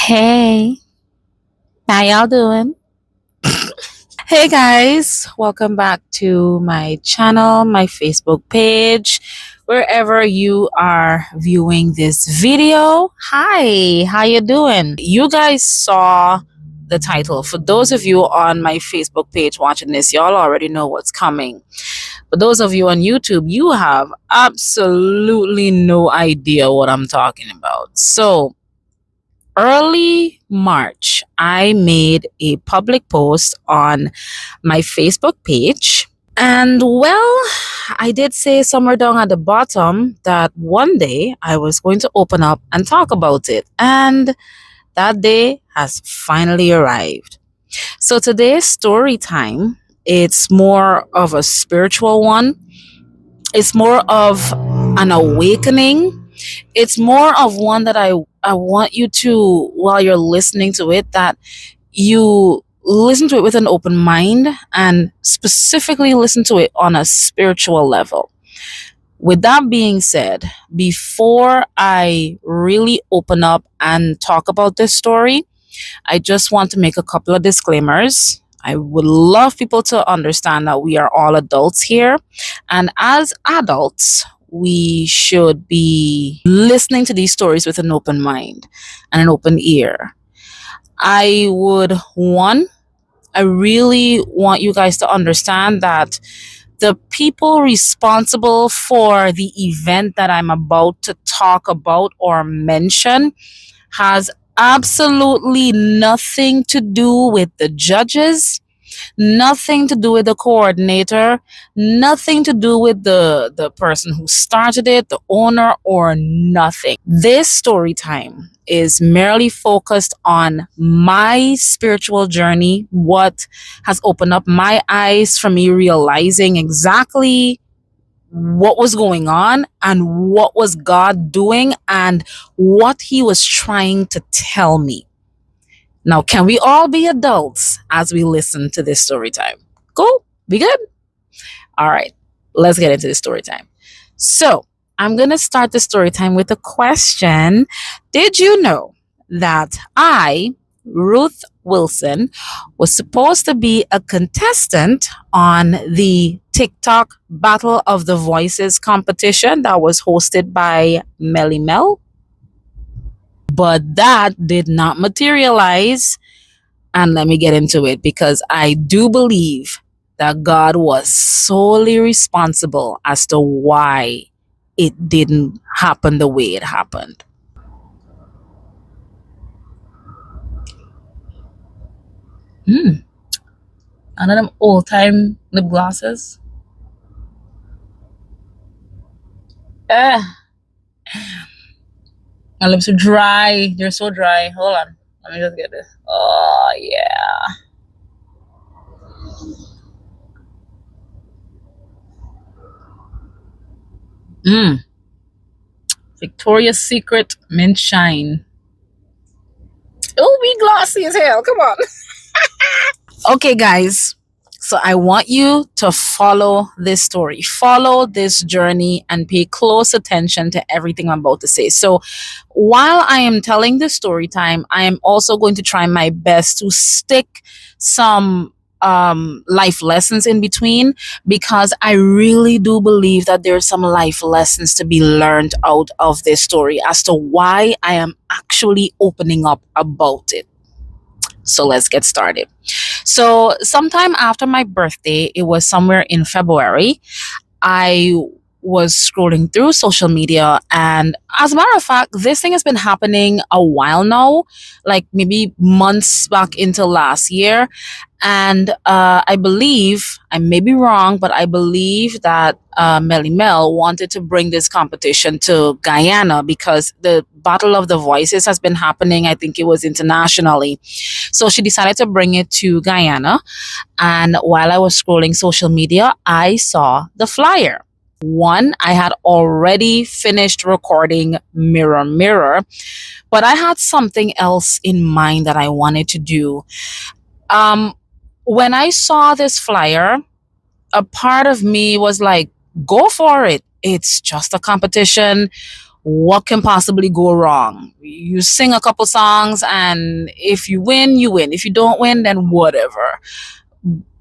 Hey, how y'all doing? Hey guys, welcome back to my channel, my Facebook page, wherever you are viewing this video. Hi, how you doing? You guys saw the title. For those of you on my Facebook page watching this, y'all already know what's coming. For those of you on YouTube, you have absolutely no idea what I'm talking about. So, early March, I made a public post on my Facebook page. And well, I did say somewhere down at the bottom that one day I was going to open up and talk about it. And that day has finally arrived. So today's story time, it's more of a spiritual one. It's more of an awakening. It's more of one that I want you to, while you're listening to it, that you listen to it with an open mind and specifically listen to it on a spiritual level. With that being said, before I really open up and talk about this story, I just want to make a couple of disclaimers. I would love people to understand that we are all adults here. And as adults, we should be listening to these stories with an open mind and an open ear. I really want you guys to understand that the people responsible for the event that I'm about to talk about or mention has absolutely nothing to do with the judges, nothing to do with the coordinator, nothing to do with the person who started it, the owner, or nothing. This story time is merely focused on my spiritual journey, what has opened up my eyes for me realizing exactly what was going on and what was God doing and what he was trying to tell me. Now, can we all be adults as we listen to this story time? Cool? Be good? All right, let's get into the story time. So, I'm going to start the story time with a question. Did you know that I, Ruth Wilson, was supposed to be a contestant on the TikTok Battle of the Voices competition that was hosted by Melly Mel? But that did not materialize. And let me get into it because I do believe that God was solely responsible as to why it didn't happen the way it happened. And them old time lip glosses. Eh, my lips are dry. They're so dry. Hold on. Let me just get this. Oh, yeah. Victoria's Secret Mint Shine. Oh, be glossy as hell. Come on. Okay, guys. So I want you to follow this story, follow this journey, and pay close attention to everything I'm about to say. So while I am telling this story time, I am also going to try my best to stick some life lessons in between, because I really do believe that there are some life lessons to be learned out of this story as to why I am actually opening up about it. So let's get started. So, sometime after my birthday, it was somewhere in February, I was scrolling through social media. And as a matter of fact, this thing has been happening a while now, like maybe months back into last year. And I believe, I may be wrong, but I believe that Melly Mel wanted to bring this competition to Guyana because the Battle of the Voices has been happening, I think it was internationally. So she decided to bring it to Guyana. And while I was scrolling social media, I saw the flyer. One, I had already finished recording Mirror Mirror, but I had something else in mind that I wanted to do. Um, when I saw this flyer, a part of me was like, go for it. It's just a competition. what can possibly go wrong? You sing a couple songs, and if you win, you win. If you don't win, then whatever.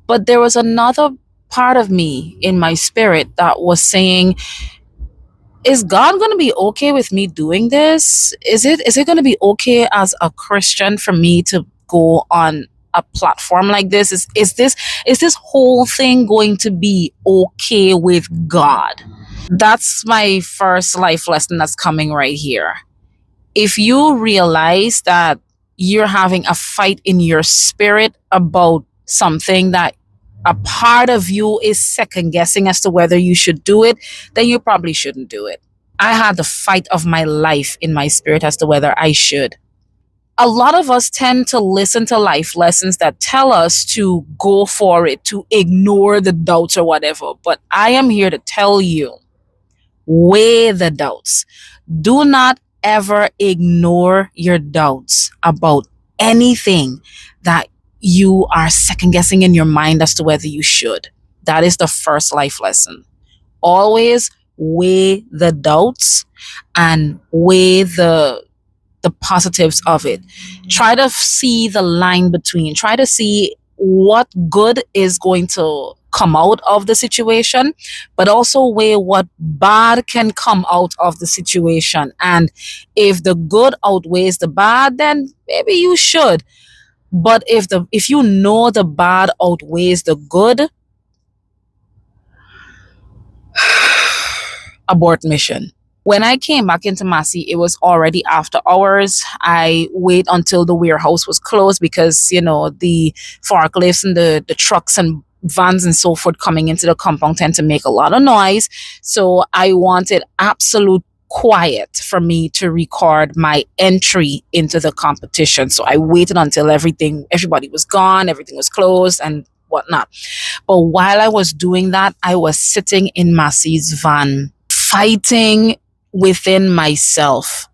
But there was another part of me in my spirit that was saying, is God going to be okay with me doing this? Is it going to be okay as a Christian for me to go on a platform like this? Is this whole thing going to be okay with God? That's my first life lesson that's coming right here. If you realize that you're having a fight in your spirit about something that a part of you is second guessing as to whether you should do it, then you probably shouldn't do it. I had the fight of my life in my spirit as to whether I should. A lot of us tend to listen to life lessons that tell us to go for it, to ignore the doubts or whatever. But I am here to tell you, weigh the doubts. Do not ever ignore your doubts about anything that you are second guessing in your mind as to whether you should. That is the first life lesson. Always weigh the doubts and weigh the positives of it. Try to see the line between, try to see what good is going to come out of the situation, but also weigh what bad can come out of the situation. And if the good outweighs the bad, then maybe you should. But if you know the bad outweighs the good, abort mission. When I came back into Massey, it was already after hours. I wait until the warehouse was closed because, the forklifts and the trucks and vans and so forth coming into the compound tend to make a lot of noise. So I wanted absolute quiet for me to record my entry into the competition. So I waited until everybody was gone, everything was closed and whatnot. But while I was doing that, I was sitting in Massey's van, fighting within myself.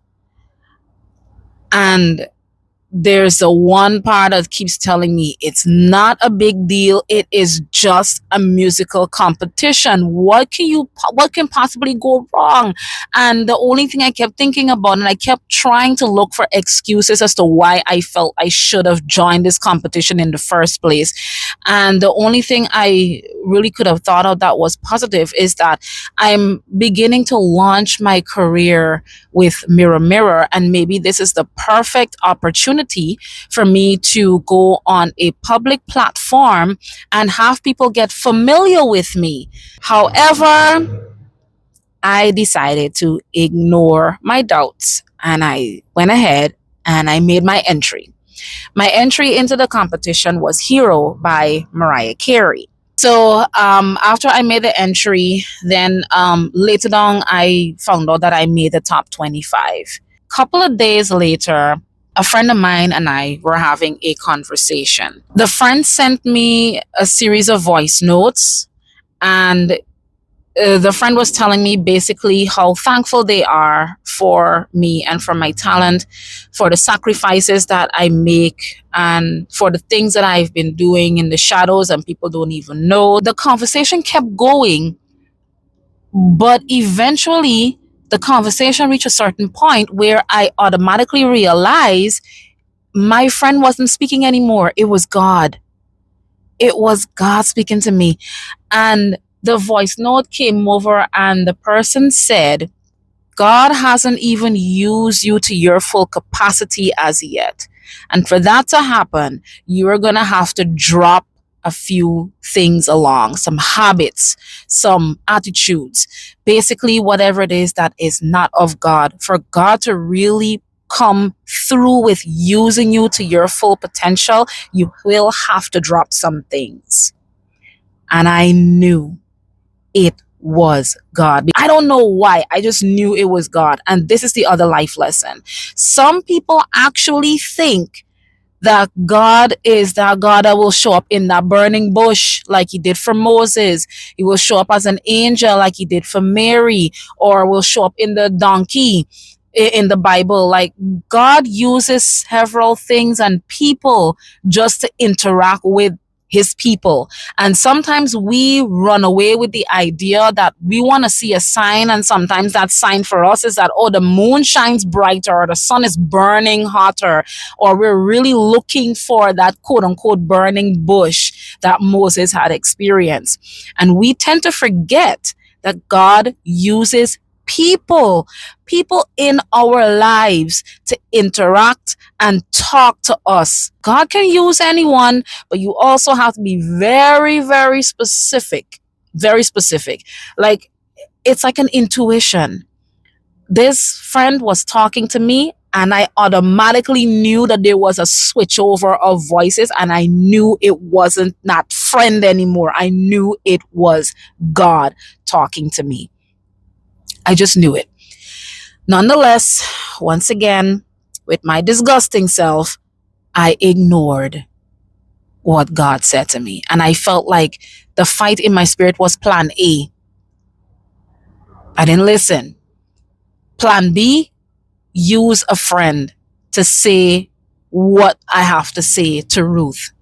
And there's a one part that keeps telling me it's not a big deal. It is just a musical competition. What can possibly go wrong? And the only thing I kept thinking about, and I kept trying to look for excuses as to why I felt I should have joined this competition in the first place. And the only thing I really could have thought of that was positive is that I'm beginning to launch my career with Mirror Mirror, and maybe this is the perfect opportunity for me to go on a public platform and have people get familiar with me. However, I decided to ignore my doubts and I went ahead and I made my entry. My entry into the competition was Hero by Mariah Carey. So after I made the entry, then later on, I found out that I made the top 25. Couple of days later, a friend of mine and I were having a conversation. The friend sent me a series of voice notes, and the friend was telling me basically how thankful they are for me and for my talent, for the sacrifices that I make, and for the things that I've been doing in the shadows and people don't even know. The conversation kept going, but eventually the conversation reached a certain point where I automatically realized my friend wasn't speaking anymore. It was God. It was God speaking to me. And the voice note came over and the person said, God hasn't even used you to your full capacity as yet. And for that to happen, you're going to have to drop a few things along, some habits, some attitudes, basically whatever it is that is not of God, for God to really come through with using you to your full potential. You will have to drop some things. And I knew it was God. I don't know why. I just knew it was God. And this is the other life lesson. Some people actually think that God is that God that will show up in that burning bush like he did for Moses. He will show up as an angel like he did for Mary, or will show up in the donkey in the Bible. Like, God uses several things and people just to interact with his people. And sometimes we run away with the idea that we want to see a sign. And sometimes that sign for us is that, oh, the moon shines brighter, or the sun is burning hotter, or we're really looking for that quote unquote burning bush that Moses had experienced. And we tend to forget that God uses people in our lives to interact and talk to us. God can use anyone, but you also have to be very, very specific. Very specific. Like, it's like an intuition. This friend was talking to me, and I automatically knew that there was a switchover of voices, and I knew it wasn't that friend anymore. I knew it was God talking to me. I just knew it. Nonetheless, once again, with my disgusting self, I ignored what God said to me. And I felt like the fight in my spirit was plan A. I didn't listen. Plan B, use a friend to say what I have to say to Ruth.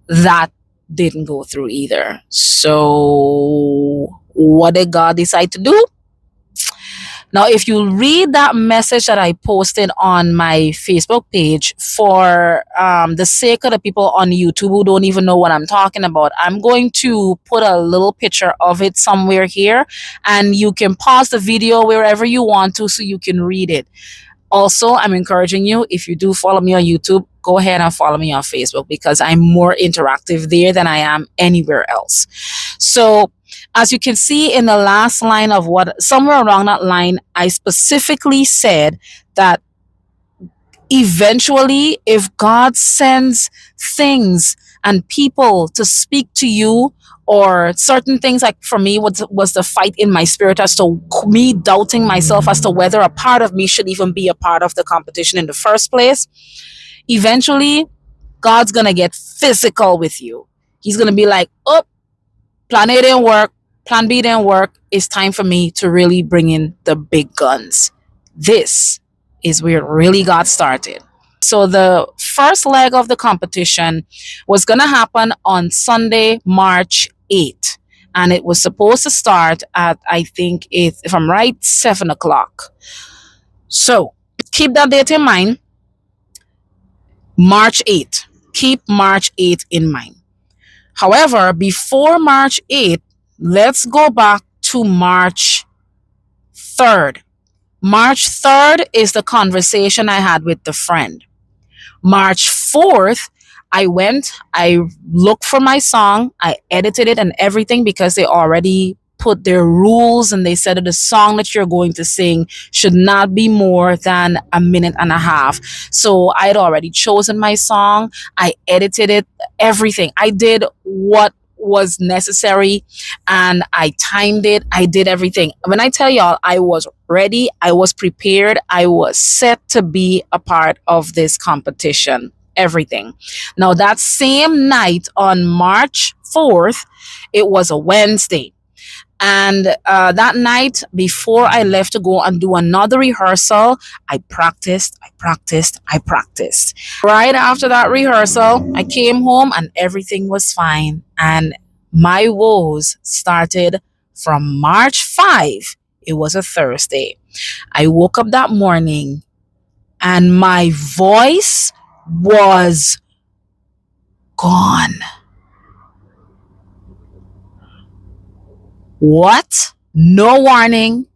That didn't go through either. So, what did God decide to do? Now, if you read that message that I posted on my Facebook page, for the sake of the people on YouTube who don't even know what I'm talking about, I'm going to put a little picture of it somewhere here, and you can pause the video wherever you want to so you can read it. Also, I'm encouraging you, if you do follow me on YouTube, go ahead and follow me on Facebook, because I'm more interactive there than I am anywhere else. So, as you can see in the last line of what, somewhere around that line, I specifically said that eventually, if God sends things and people to speak to you, or certain things, like for me, was the fight in my spirit as to me doubting myself as to whether a part of me should even be a part of the competition in the first place. Eventually, God's gonna get physical with you. He's gonna be like, oh, plan A didn't work, plan B didn't work. It's time for me to really bring in the big guns. This is where it really got started. So the first leg of the competition was going to happen on Sunday, March 8th. And it was supposed to start at, I think, if I'm right, 7 o'clock. So keep that date in mind. March 8th. Keep March 8th in mind. However, before March 8th, let's go back to March 3rd. March 3rd is the conversation I had with the friend. March 4th, I looked for my song, I edited it and everything, because they already put their rules, and they said that the song that you're going to sing should not be more than a minute and a half. So I had already chosen my song, I edited it, everything. I did what was necessary, and I timed it. I did everything. When I tell y'all, I was ready, I was prepared, I was set to be a part of this competition. Everything. Now, that same night on March 4th, it was a Wednesday. And that night, before I left to go and do another rehearsal, I practiced. Right after that rehearsal, I came home and everything was fine. And my woes started from March 5. It was a Thursday. I woke up that morning and my voice was gone. What? No warning,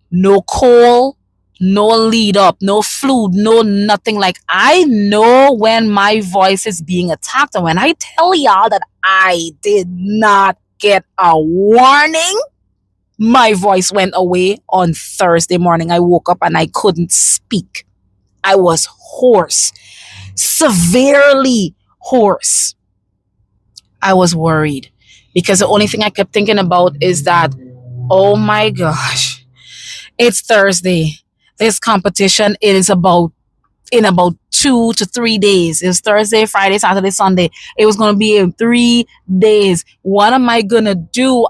no call, no lead up, no flute, no nothing. Like, I know when my voice is being attacked. And when I tell y'all that I did not get a warning, my voice went away on Thursday morning. I woke up and I couldn't speak. I was hoarse, severely hoarse. I was worried, because the only thing I kept thinking about is that, oh my gosh, it's Thursday. This competition is in about 2 to 3 days. It's Thursday, Friday, Saturday, Sunday. It was going to be in 3 days. What am I going to do?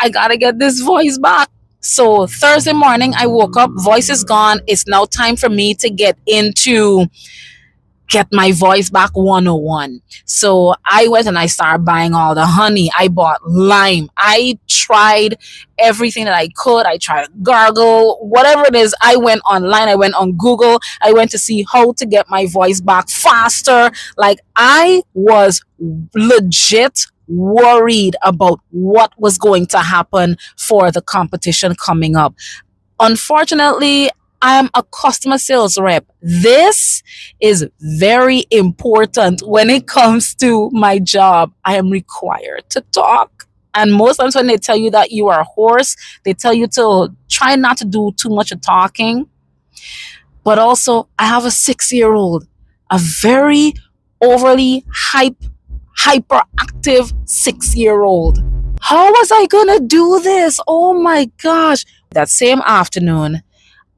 I got to get this voice back. So Thursday morning, I woke up, voice is gone. It's now time for me to get into get my voice back 101. So I went and I started buying all the honey. I bought lime. I tried everything that I could. I tried to gargle, whatever it is. I went online. I went on Google. I went to see how to get my voice back faster. Like, I was legit worried about what was going to happen for the competition coming up. Unfortunately, I am a customer sales rep. This is very important when it comes to my job. I am required to talk. And most times when they tell you that you are hoarse, they tell you to try not to do too much of talking. But also, I have a 6-year-old, a very overly hyperactive 6-year-old. How was I gonna do this? Oh my gosh. That same afternoon,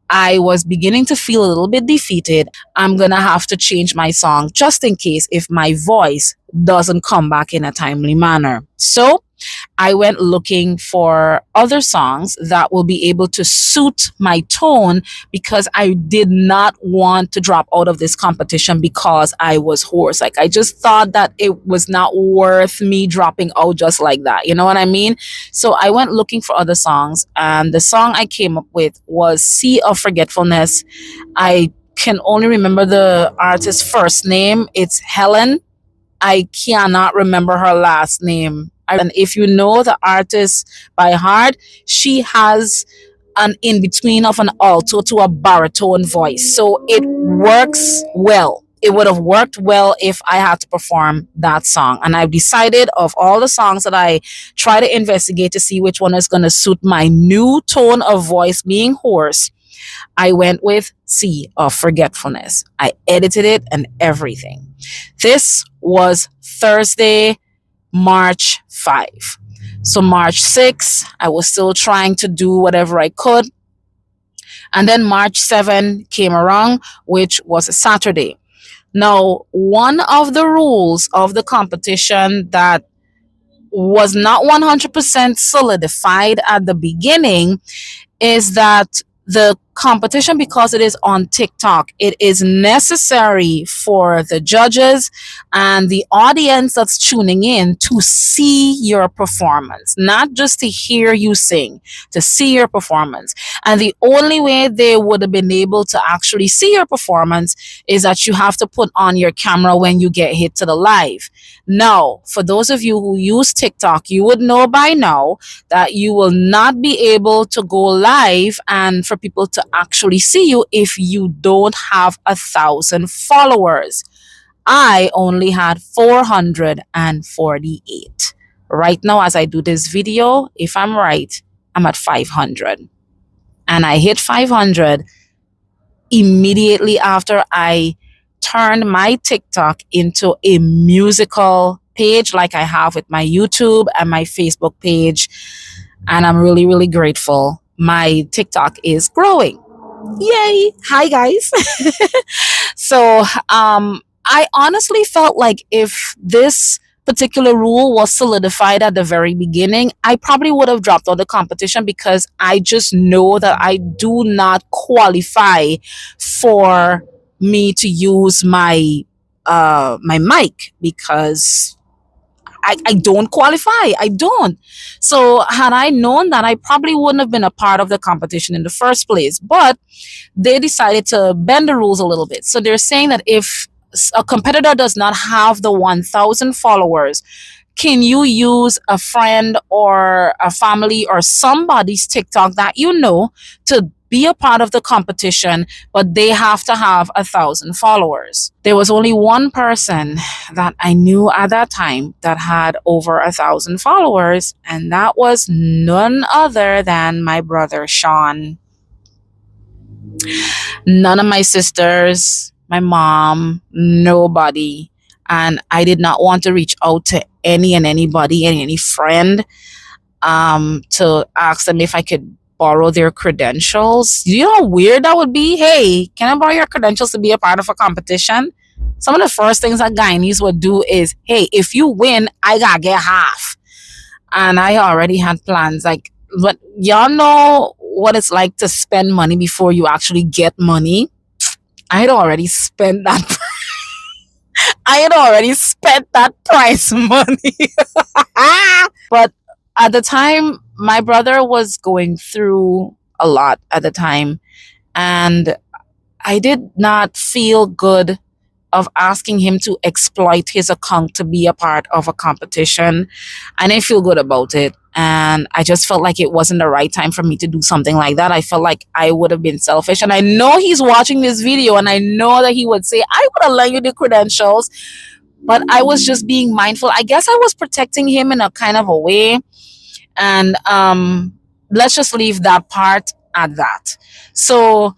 I was beginning to feel a little bit defeated. I'm gonna have to change my song just in case if my voice doesn't come back in a timely manner. So I went looking for other songs that will be able to suit my tone because I did not want to drop out of this competition because I was hoarse. Like, I just thought that it was not worth me dropping out just like that. You know what I mean? So I went looking for other songs, and the song I came up with was Sea of Forgetfulness. I can only remember the artist's first name. It's Helen. I cannot remember her last name. And if you know the artist by heart, she has an in between of an alto to a baritone voice. So it works well. It would have worked well if I had to perform that song. And I've decided, of all the songs that I try to investigate to see which one is going to suit my new tone of voice being hoarse, I went with Sea of Forgetfulness. I edited it and everything. This was Thursday, March 5. So March 6, I was still trying to do whatever I could. And then March 7 came around, which was a Saturday. Now, one of the rules of the competition that was not 100% solidified at the beginning is that the competition, because it is on TikTok, it is necessary for the judges and the audience that's tuning in to see your performance, not just to hear you sing, to see your performance. And the only way they would have been able to actually see your performance is that you have to put on your camera when you get hit to the live. Now, for those of you who use TikTok, you would know by now that you will not be able to go live and for people to actually see you if you don't have 1,000 followers. I only had 448. Right now, as I do this video, if I'm right, I'm at 500. And I hit 500 immediately after I turned my TikTok into a musical page like I have with my YouTube and my Facebook page. And I'm really, really grateful. My TikTok is growing. Yay! Hi, guys. So I honestly felt like if this particular rule was solidified at the very beginning, I probably would have dropped out the competition because I just know that I do not qualify for me to use my my mic because I don't qualify. I don't. So had I known that, I probably wouldn't have been a part of the competition in the first place. But they decided to bend the rules a little bit. So they're saying that if a competitor does not have the 1,000 followers, can you use a friend or a family or somebody's TikTok that you know to be a part of the competition, but they have to have 1,000 followers. There was only one person that I knew at that time that had over 1,000 followers, and that was none other than my brother Sean. None of my sisters, my mom, nobody. And I did not want to reach out to any and anybody and any friend to ask them if I could borrow their credentials. You know how weird that would be? Hey, can I borrow your credentials to be a part of a competition? Some of the first things that Guyanese would do is, hey, if you win, I gotta get half. And I already had plans. Like, but y'all know what it's like to spend money before you actually get money. I had already spent that. I had already spent that prize money. But at the time, my brother was going through a lot at the time, and I did not feel good of asking him to exploit his account to be a part of a competition. I didn't feel good about it. And I just felt like it wasn't the right time for me to do something like that. I felt like I would have been selfish. And I know he's watching this video and I know that he would say, I would have lent you the credentials. But I was just being mindful. I guess I was protecting him in a kind of a way. And let's just leave that part at that. So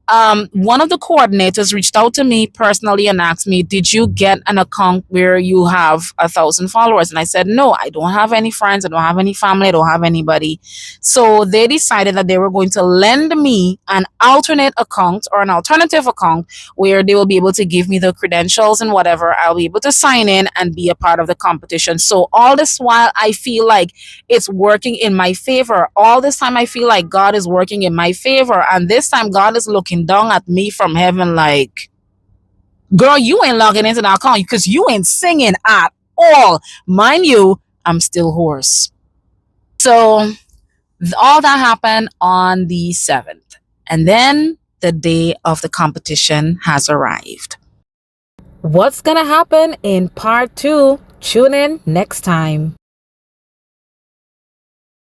one of the coordinators reached out to me personally and asked me, did you get an account where you have 1,000 followers? And I said, no, I don't have any friends. I don't have any family. I don't have anybody. So they decided that they were going to lend me an alternate account or an alternative account where they will be able to give me the credentials and whatever. I'll be able to sign in and be a part of the competition. So all this while I feel like it's working in my favor. All this time I feel like God is working in my favor. And this time God is looking down at me from heaven like, girl, you ain't logging into that account because you ain't singing at all. Mind you, I'm still hoarse. So all that happened on the 7th. And then the day of the competition has arrived. What's going to happen in part 2? Tune in next time.